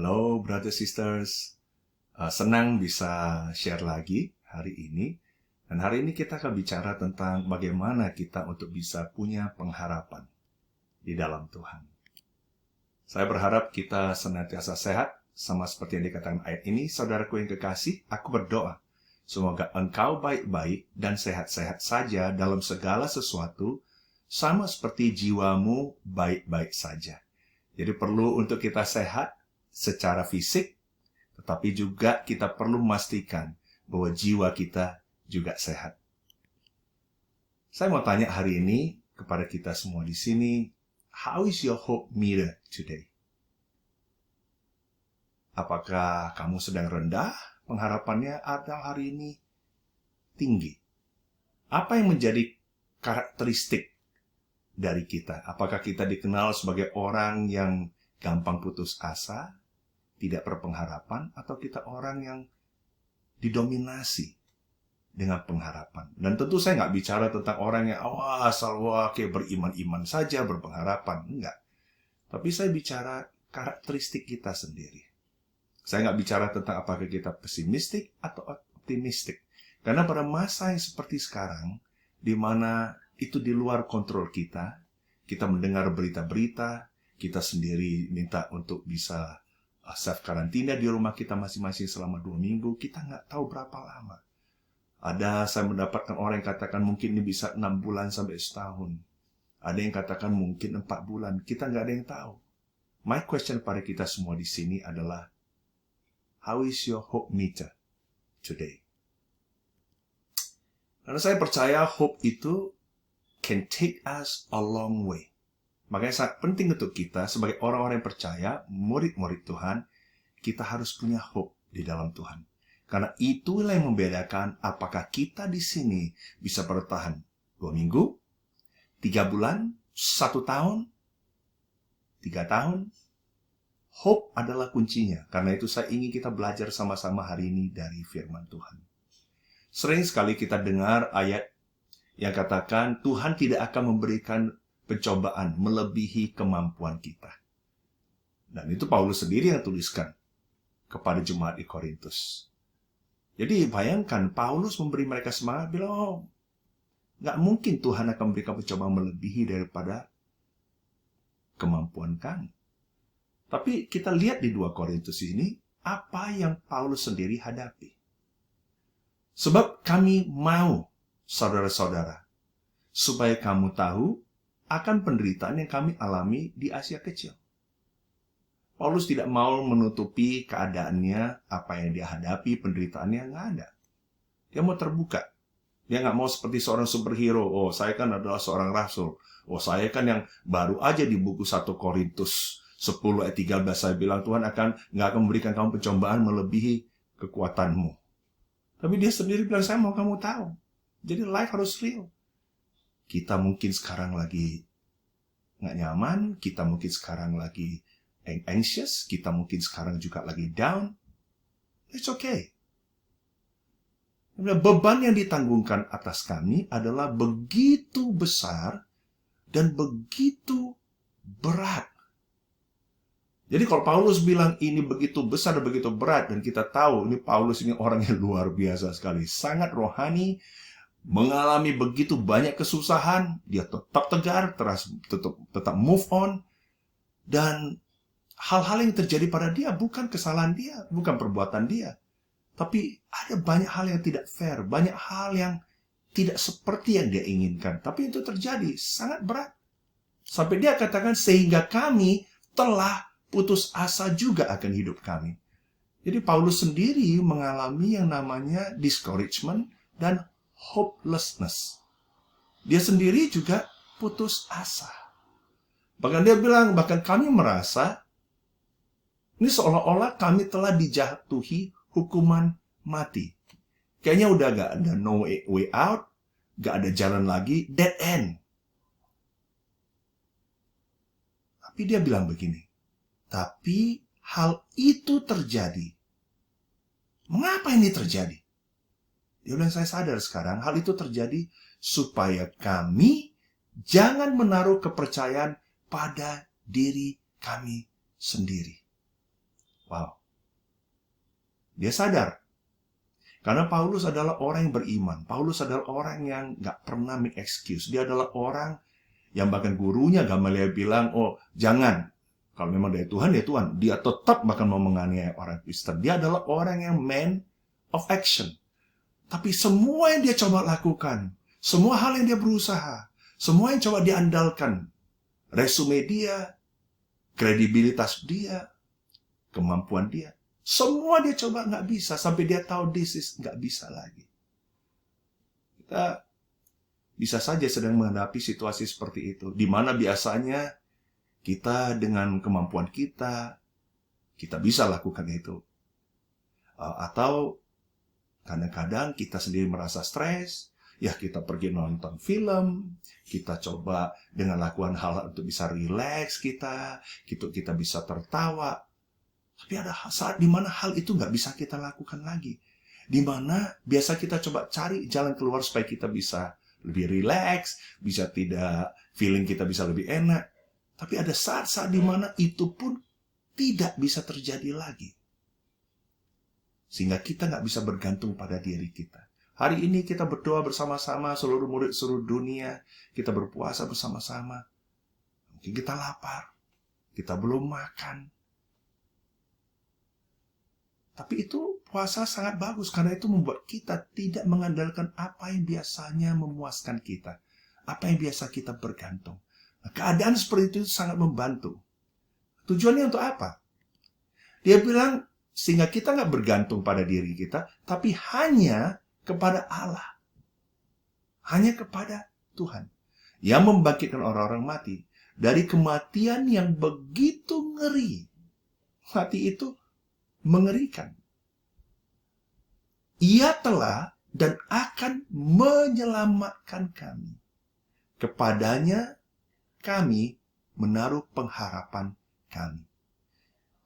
Halo, brother sisters. Senang bisa share lagi hari ini. Dan hari ini kita akan bicara tentang bagaimana kita untuk bisa punya pengharapan di dalam Tuhan. Saya berharap kita senantiasa sehat, sama seperti yang dikatakan ayat ini. Saudaraku yang kekasih, aku berdoa. Semoga engkau baik-baik dan sehat-sehat saja dalam segala sesuatu, sama seperti jiwamu baik-baik saja. Jadi perlu untuk kita sehat secara fisik, tetapi juga kita perlu memastikan bahwa jiwa kita juga sehat. Saya mau tanya hari ini kepada kita semua di sini, how is your hope meter today? Apakah kamu sedang rendah pengharapannya atau hari ini tinggi? Apa yang menjadi karakteristik dari kita? Apakah kita dikenal sebagai orang yang gampang putus asa, tidak berpengharapan, atau kita orang yang didominasi dengan pengharapan? Dan tentu saya nggak bicara tentang orang yang asal kayak beriman-iman saja, berpengharapan. Enggak. Tapi saya bicara karakteristik kita sendiri. Saya nggak bicara tentang apakah kita pesimistik atau optimistik. Karena pada masa yang seperti sekarang, di mana itu di luar kontrol kita mendengar berita-berita, kita sendiri minta untuk bisa self karantina di rumah kita masing-masing selama 2 minggu, kita nggak tahu berapa lama. Saya mendapatkan orang yang katakan mungkin ini bisa 6 bulan sampai setahun. Ada yang katakan mungkin 4 bulan, kita nggak ada yang tahu. My question pada kita semua di sini adalah, how is your hope meter today? Karena saya percaya hope itu can take us a long way. Makanya sangat penting untuk kita sebagai orang-orang yang percaya, murid-murid Tuhan, kita harus punya hope di dalam Tuhan. Karena itulah yang membedakan apakah kita di sini bisa bertahan 2 minggu, 3 bulan, 1 tahun, 3 tahun. Hope adalah kuncinya. Karena itu saya ingin kita belajar sama-sama hari ini dari firman Tuhan. Sering sekali kita dengar ayat yang katakan Tuhan tidak akan memberikan pencobaan melebihi kemampuan kita. Dan itu Paulus sendiri yang tuliskan kepada jemaat di Korintus. Jadi bayangkan Paulus memberi mereka semangat, bilang, nggak mungkin Tuhan akan memberikan pencobaan melebihi daripada kemampuan kami. Tapi kita lihat di 2 Korintus ini, apa yang Paulus sendiri hadapi. Sebab kami mau, saudara-saudara, supaya kamu tahu akan penderitaan yang kami alami di Asia Kecil. Paulus tidak mau menutupi keadaannya, apa yang dia hadapi, penderitaannya, nggak ada. Dia mau terbuka. Dia nggak mau seperti seorang superhero. Oh, saya kan adalah seorang rasul. Oh, saya kan yang baru aja di buku 1 Korintus 10 ayat 13 saya bilang Tuhan nggak akan memberikan kamu pencobaan melebihi kekuatanmu. Tapi dia sendiri bilang, saya mau kamu tahu. Jadi life harus real. Kita mungkin sekarang lagi nggak nyaman, kita mungkin sekarang lagi anxious, kita mungkin sekarang juga lagi down. It's okay. Beban yang ditanggungkan atas kami adalah begitu besar dan begitu berat. Jadi kalau Paulus bilang ini begitu besar dan begitu berat, dan kita tahu ini Paulus ini orang yang luar biasa sekali, sangat rohani, mengalami begitu banyak kesusahan, dia tetap tegar, tetap move on, dan hal-hal yang terjadi pada dia bukan kesalahan dia, bukan perbuatan dia, tapi ada banyak hal yang tidak fair, banyak hal yang tidak seperti yang dia inginkan, tapi itu terjadi, sangat berat. Sampai dia katakan, sehingga kami telah putus asa juga akan hidup kami. Jadi Paulus sendiri mengalami yang namanya discouragement dan hopelessness. Dia sendiri juga putus asa. Bahkan dia bilang, bahkan kami merasa ini seolah-olah kami telah dijatuhi hukuman mati. Kayaknya udah gak ada no way out, gak ada jalan lagi, dead end. Tapi dia bilang begini, tapi hal itu terjadi. Mengapa ini terjadi? Dia bilang, saya sadar sekarang hal itu terjadi supaya kami jangan menaruh kepercayaan pada diri kami sendiri. Wow. Dia sadar. Karena Paulus adalah orang yang beriman. Paulus adalah orang yang nggak pernah make excuse. Dia adalah orang yang bahkan gurunya Gamaliel bilang, oh jangan. Kalau memang dari Tuhan, ya Tuhan. Dia tetap bahkan mau menganiaya orang Kristen. Dia adalah orang yang man of action. Tapi semua yang dia coba lakukan, semua hal yang dia berusaha, semua yang coba diandalkan, resume dia, kredibilitas dia, kemampuan dia, semua dia coba nggak bisa, sampai dia tahu this is nggak bisa lagi. Kita bisa saja sedang menghadapi situasi seperti itu, di mana biasanya kita dengan kemampuan kita bisa lakukan itu. Atau kadang-kadang kita sendiri merasa stres, ya kita pergi nonton film, kita coba dengan lakukan hal untuk bisa rileks kita bisa tertawa. Tapi ada saat di mana hal itu nggak bisa kita lakukan lagi. Di mana biasa kita coba cari jalan keluar supaya kita bisa lebih rileks, bisa tidak, feeling kita bisa lebih enak. Tapi ada saat-saat di mana itu pun tidak bisa terjadi lagi. Sehingga kita nggak bisa bergantung pada diri kita. Hari ini kita berdoa bersama-sama, seluruh murid seluruh dunia. Kita berpuasa bersama-sama. Mungkin kita lapar. Kita belum makan. Tapi itu puasa sangat bagus. Karena itu membuat kita tidak mengandalkan apa yang biasanya memuaskan kita. Apa yang biasa kita bergantung. Nah, keadaan seperti itu sangat membantu. Tujuannya untuk apa? Dia bilang, sehingga kita nggak bergantung pada diri kita, tapi hanya kepada Allah. Hanya kepada Tuhan. Yang membangkitkan orang-orang mati. Dari kematian yang begitu ngeri. Mati itu mengerikan. Ia telah dan akan menyelamatkan kami. Kepadanya kami menaruh pengharapan kami.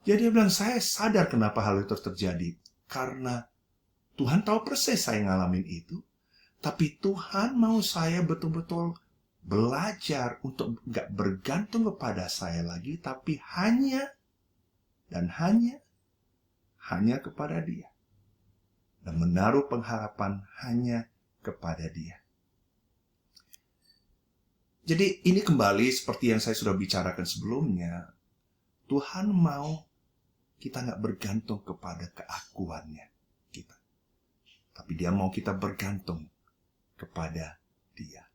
Jadi dia bilang, saya sadar kenapa hal itu terjadi. Karena Tuhan tahu persis saya ngalamin itu. Tapi Tuhan mau saya betul-betul belajar untuk nggak bergantung kepada saya lagi. Tapi hanya dan hanya kepada Dia. Dan menaruh pengharapan hanya kepada Dia. Jadi ini kembali seperti yang saya sudah bicarakan sebelumnya. Tuhan mau kita nggak bergantung kepada keakuannya kita. Tapi Dia mau kita bergantung kepada Dia.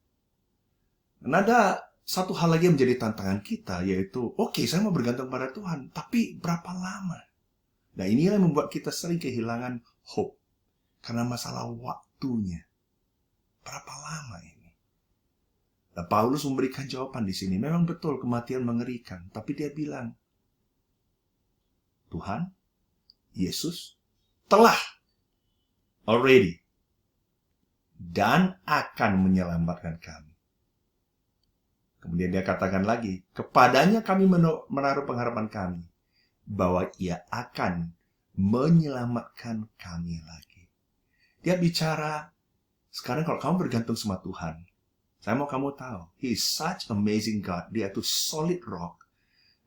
Dan ada satu hal lagi yang menjadi tantangan kita, yaitu, oke, saya mau bergantung pada Tuhan, tapi berapa lama? Nah, inilah yang membuat kita sering kehilangan hope. Karena masalah waktunya. Berapa lama ini? Dan Paulus memberikan jawaban di sini. Memang betul kematian mengerikan, tapi dia bilang, Tuhan, Yesus, telah already dan akan menyelamatkan kami. Kemudian dia katakan lagi, kepadanya kami menaruh pengharapan kami, bahwa Ia akan menyelamatkan kami lagi. Dia bicara, sekarang kalau kamu bergantung sama Tuhan, saya mau kamu tahu, He is such amazing God. Dia itu solid rock.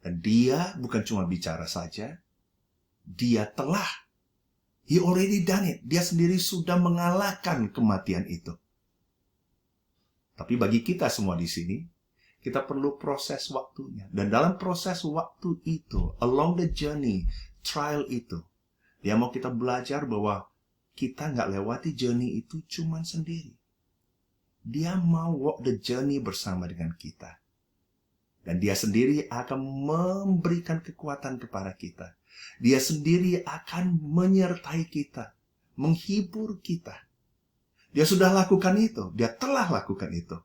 Dan Dia bukan cuma bicara saja, Dia telah. He already done it. Dia sendiri sudah mengalahkan kematian itu. Tapi bagi kita semua di sini, kita perlu proses waktunya. Dan dalam proses waktu itu, along the journey, trial itu, Dia mau kita belajar bahwa kita nggak lewati journey itu cuma sendiri. Dia mau walk the journey bersama dengan kita. Dan Dia sendiri akan memberikan kekuatan kepada kita. Dia sendiri akan menyertai kita, menghibur kita. Dia sudah lakukan itu, Dia telah lakukan itu.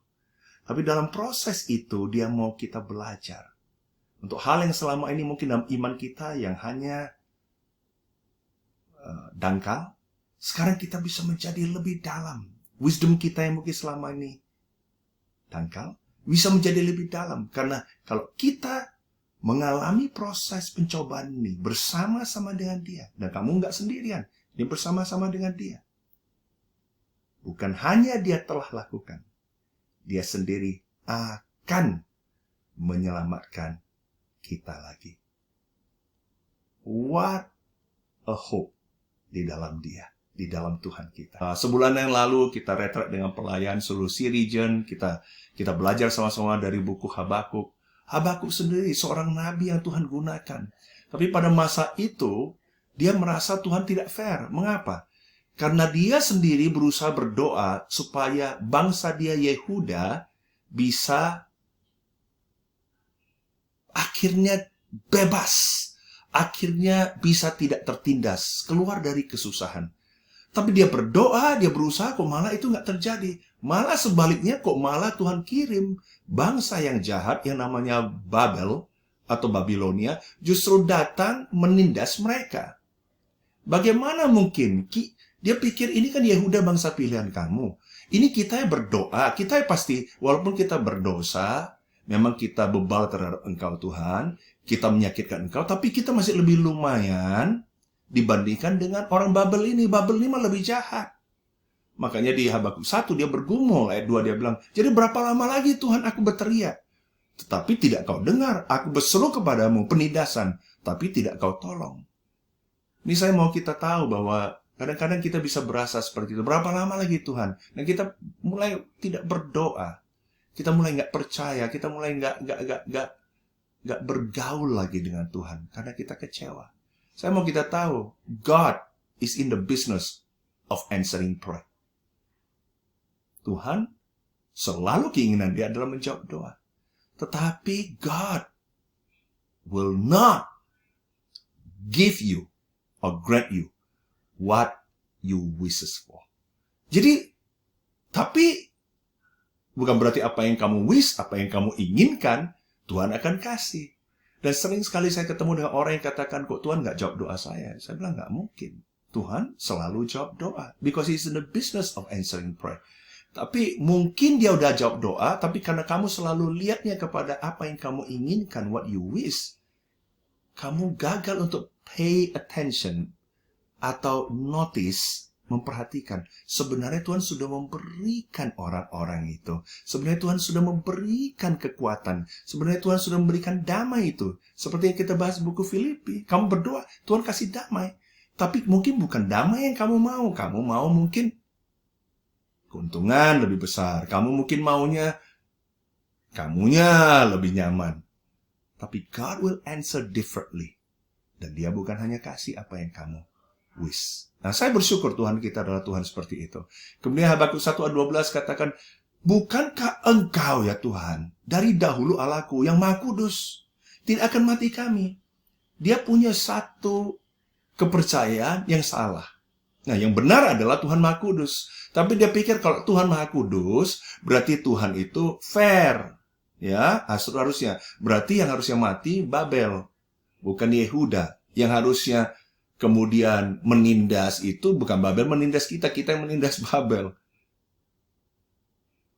Tapi dalam proses itu, Dia mau kita belajar. Untuk hal yang selama ini mungkin dalam iman kita yang hanya dangkal, sekarang kita bisa menjadi lebih dalam. Wisdom kita yang mungkin selama ini dangkal, bisa menjadi lebih dalam. Karena kalau kita mengalami proses pencobaan ini bersama-sama dengan Dia, dan kamu nggak sendirian, dia bersama-sama dengan Dia. Bukan hanya Dia telah lakukan, Dia sendiri akan menyelamatkan kita lagi. What a hope di dalam Dia, di dalam Tuhan kita. Sebulan yang lalu kita retret dengan pelayan Solusi Region. Kita belajar sama-sama dari buku Habakuk. Habakuk sendiri seorang nabi yang Tuhan gunakan. Tapi pada masa itu, dia merasa Tuhan tidak fair. Mengapa? Karena dia sendiri berusaha berdoa supaya bangsa dia Yehuda bisa akhirnya bebas. Akhirnya bisa tidak tertindas, keluar dari kesusahan. Tapi dia berdoa, dia berusaha, kok malah itu nggak terjadi. Malah sebaliknya, kok malah Tuhan kirim bangsa yang jahat yang namanya Babel atau Babilonia justru datang menindas mereka. Bagaimana mungkin? Dia pikir ini kan Yehuda bangsa pilihan kamu. Ini kita yang berdoa, kita yang pasti, walaupun kita berdosa, memang kita bebal terhadap Engkau Tuhan, kita menyakitkan Engkau, tapi kita masih lebih lumayan dibandingkan dengan orang Babel ini. Babel ini mah lebih jahat. Makanya di Habakuk 1 dia bergumul, ayat 2 dia bilang, jadi berapa lama lagi Tuhan aku berteriak? Tetapi tidak kau dengar, aku berseru kepadamu penindasan, tapi tidak kau tolong. Ini saya mau kita tahu bahwa kadang-kadang kita bisa berasa seperti itu. Berapa lama lagi Tuhan? Dan kita mulai tidak berdoa. Kita mulai nggak percaya, kita mulai nggak bergaul lagi dengan Tuhan. Karena kita kecewa. Saya mau kita tahu, God is in the business of answering prayer. Tuhan selalu keinginan dia adalah menjawab doa. Tetapi God will not give you or grant you what you wishes for. Jadi, tapi bukan berarti apa yang kamu wish, apa yang kamu inginkan, Tuhan akan kasih. Dan sering sekali saya ketemu dengan orang yang katakan, kok Tuhan nggak jawab doa saya? Saya bilang, nggak mungkin. Tuhan selalu jawab doa. Because He's in the business of answering prayer. Tapi mungkin dia udah jawab doa, tapi karena kamu selalu lihatnya kepada apa yang kamu inginkan, what you wish, kamu gagal untuk pay attention atau notice, memperhatikan. Sebenarnya Tuhan sudah memberikan orang-orang itu. Sebenarnya Tuhan sudah memberikan kekuatan. Sebenarnya Tuhan sudah memberikan damai itu. Seperti yang kita bahas buku Filipi. Kamu berdoa, Tuhan kasih damai. Tapi mungkin bukan damai yang kamu mau. Kamu mau mungkin keuntungan lebih besar. Kamu mungkin maunya kamunya lebih nyaman. Tapi God will answer differently. Dan Dia bukan hanya kasih apa yang kamu wish. Nah, saya bersyukur Tuhan kita adalah Tuhan seperti itu. Kemudian Habakuk 1 ayat 12 katakan, bukankah Engkau ya Tuhan, dari dahulu Allahku yang Maha Kudus, tidak akan mati kami. Dia punya satu kepercayaan yang salah. Nah, yang benar adalah Tuhan Maha Kudus. Tapi dia pikir kalau Tuhan Maha Kudus, berarti Tuhan itu fair. Ya, harusnya. Berarti yang harusnya mati Babel, bukan Yehuda. Yang harusnya kemudian menindas itu bukan Babel menindas kita, kita yang menindas Babel.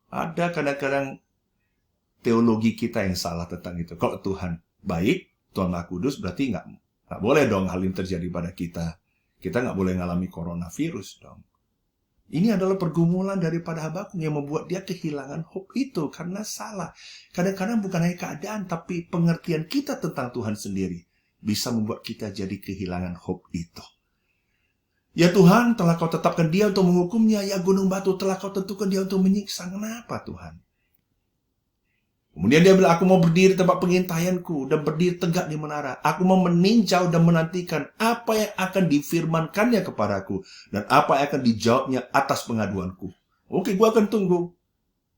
Ada kadang-kadang teologi kita yang salah tentang itu. Kalau Tuhan baik, Tuhan Maha Kudus, berarti nggak boleh dong hal ini terjadi pada kita. Kita nggak boleh ngalami coronavirus dong. Ini adalah pergumulan daripada Habakuk yang membuat dia kehilangan hope itu karena salah. Kadang-kadang bukan hanya keadaan, tapi pengertian kita tentang Tuhan sendiri bisa membuat kita jadi kehilangan hope itu. Ya Tuhan, telah Kau tetapkan dia untuk menghukumnya. Ya gunung batu, telah Kau tentukan dia untuk menyiksa. Kenapa Tuhan? Kemudian dia bilang, aku mau berdiri di tempat pengintaianku dan berdiri tegak di menara. Aku mau meninjau dan menantikan apa yang akan difirmankannya kepadaku dan apa yang akan dijawabnya atas pengaduanku. Oke, gue akan tunggu.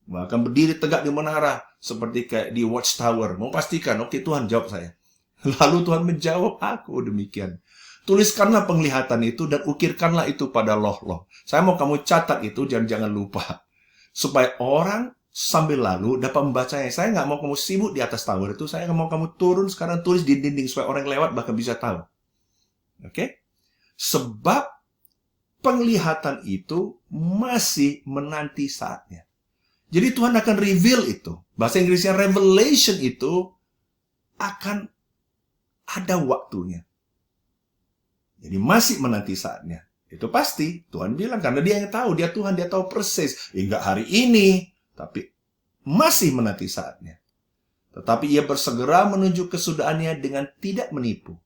Gue akan berdiri tegak di menara seperti kayak di watchtower. Mau pastikan, oke Tuhan jawab saya. Lalu Tuhan menjawab aku demikian. Tuliskanlah penglihatan itu dan ukirkanlah itu pada loh-loh. Saya mau kamu catat itu, jangan lupa. Supaya orang sambil lalu dapat membacanya. Saya nggak mau kamu sibuk di atas tower itu. Saya mau kamu turun sekarang tulis di dinding supaya orang lewat bahkan bisa tahu. Oke? Sebab penglihatan itu masih menanti saatnya. Jadi Tuhan akan reveal itu. Bahasa Inggrisnya revelation itu akan ada waktunya. Jadi masih menanti saatnya. Itu pasti. Tuhan bilang karena Dia yang tahu. Dia Tuhan, Dia tahu persis. Hingga hari ini. Tapi masih menanti saatnya. Tetapi Ia bersegera menuju kesudahannya dengan tidak menipu.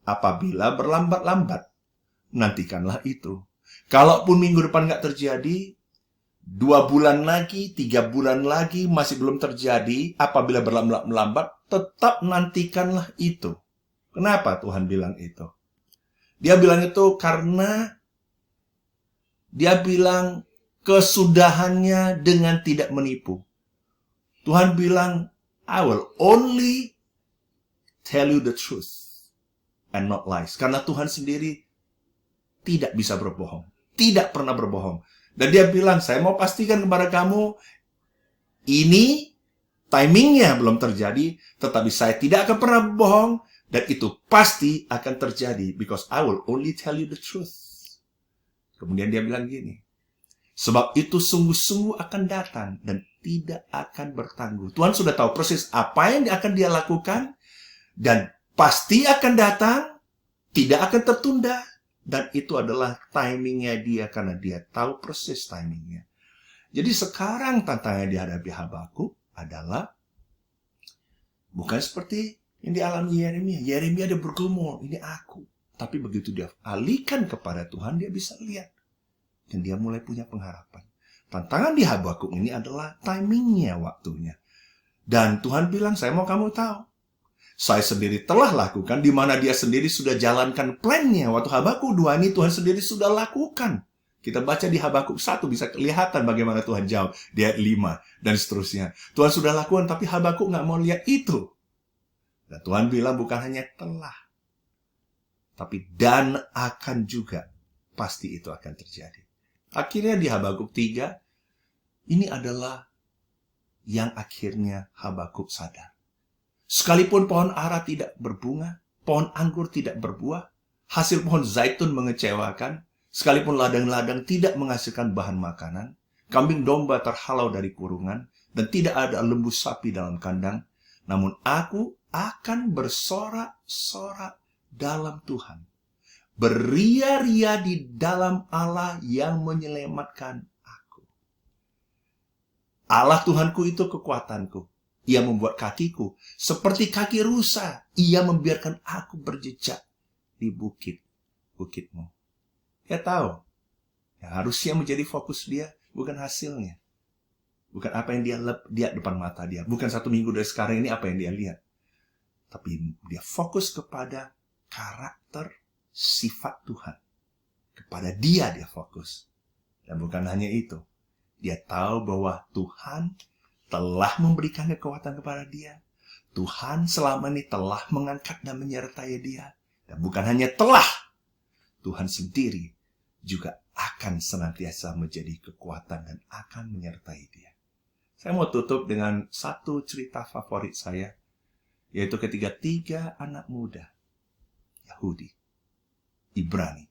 apabila berlambat-lambat, nantikanlah itu. Kalaupun minggu depan nggak terjadi, 2 bulan lagi, 3 bulan lagi masih belum terjadi, apabila berlambat-lambat, tetap nantikanlah itu. Kenapa Tuhan bilang itu? Dia bilang itu karena dia bilang kesudahannya dengan tidak menipu. Tuhan bilang, I will only tell you the truth and not lies. Karena Tuhan sendiri tidak bisa berbohong. Tidak pernah berbohong. Dan dia bilang, saya mau pastikan kepada kamu, ini timingnya belum terjadi, tetapi saya tidak akan pernah berbohong, dan itu pasti akan terjadi, because I will only tell you the truth. Kemudian dia bilang gini, sebab itu sungguh-sungguh akan datang dan tidak akan bertangguh. Tuhan sudah tahu persis apa yang akan dia lakukan, dan pasti akan datang, tidak akan tertunda, dan itu adalah timingnya dia, karena dia tahu persis timingnya. Jadi sekarang tantangan yang dihadapi Habakuk adalah bukan seperti yang dialami Yeremia. Yeremia dia bergumul, ini aku. Tapi begitu dia alihkan kepada Tuhan, dia bisa lihat. Dan dia mulai punya pengharapan. Tantangan di Habakuk ini adalah timingnya, waktunya. Dan Tuhan bilang, saya mau kamu tahu. Saya sendiri telah lakukan, di mana dia sendiri sudah jalankan plannya. Waktu Habakuk 2 ini Tuhan sendiri sudah lakukan. Kita baca di Habakuk 1 bisa kelihatan bagaimana Tuhan jawab. Di ayat 5 dan seterusnya. Tuhan sudah lakukan, tapi Habakuk nggak mau lihat itu. Dan Tuhan bilang bukan hanya telah, tapi dan akan juga. Pasti itu akan terjadi. Akhirnya di Habakuk 3, ini adalah yang akhirnya Habakuk sadar. Sekalipun pohon ara tidak berbunga, pohon anggur tidak berbuah, hasil pohon zaitun mengecewakan, sekalipun ladang-ladang tidak menghasilkan bahan makanan, kambing domba terhalau dari kurungan, dan tidak ada lembu sapi dalam kandang, namun aku akan bersorak-sorak dalam Tuhan. Beria-ria di dalam Allah yang menyelamatkan aku. Allah Tuhanku itu kekuatanku. Ia membuat kakiku seperti kaki rusa. Ia membiarkan aku berjejak di bukit-bukitmu. Dia tahu, yang harusnya menjadi fokus dia bukan hasilnya. Bukan apa yang dia lihat depan mata dia. Bukan 1 minggu dari sekarang ini apa yang dia lihat. Tapi dia fokus kepada karakter sifat Tuhan. Kepada dia fokus. Dan bukan hanya itu. Dia tahu bahwa Tuhan telah memberikan kekuatan kepada dia. Tuhan selama ini telah mengangkat dan menyertai dia. Dan bukan hanya telah, Tuhan sendiri juga akan senantiasa menjadi kekuatan dan akan menyertai dia. Saya mau tutup dengan satu cerita favorit saya, yaitu ketika 3 anak muda Yahudi, Ibrani,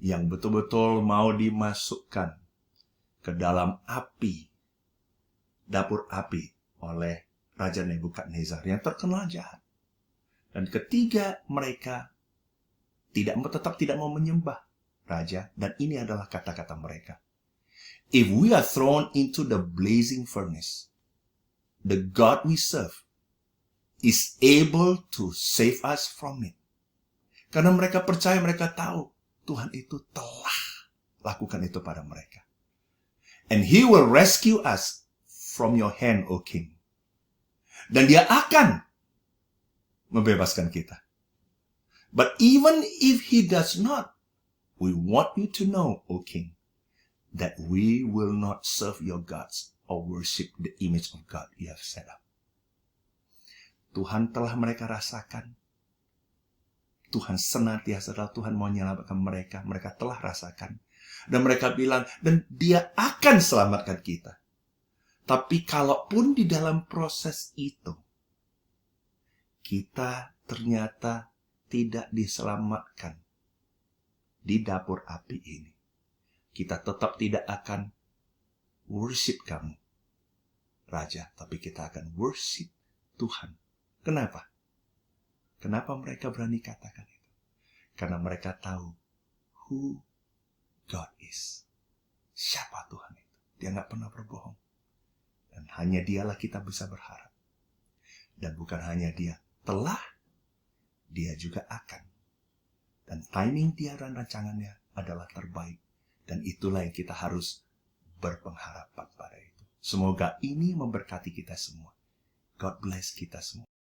yang betul-betul mau dimasukkan ke dalam dapur api oleh Raja Nebukadnezar yang terkenal jahat. Dan ketiga mereka tetap tidak mau menyembah Raja, dan ini adalah kata-kata mereka. If we are thrown into the blazing furnace, the God we serve is able to save us from it. Karena mereka percaya, mereka tahu Tuhan itu telah lakukan itu pada mereka. And He will rescue us from your hand, O King. Dan dia akan membebaskan kita. But even if He does not, we want you to know, O King, that we will not serve your gods or worship the image of God you have set up. Tuhan telah mereka rasakan. Tuhan senantiasa adalah Tuhan mau menyelamatkan mereka. Mereka telah rasakan. Dan mereka bilang, dan dia akan selamatkan kita. Tapi kalaupun di dalam proses itu, kita ternyata tidak diselamatkan di dapur api ini, kita tetap tidak akan worship kamu, Raja, tapi kita akan worship Tuhan. Kenapa? Kenapa mereka berani katakan itu? Karena mereka tahu who God is. Siapa Tuhan itu? Dia nggak pernah berbohong. Dan hanya dialah kita bisa berharap. Dan bukan hanya dia telah, dia juga akan Dan timing Dia dan rancangannya adalah terbaik. Dan itulah yang kita harus berpengharapan pada itu. Semoga ini memberkati kita semua. God bless kita semua.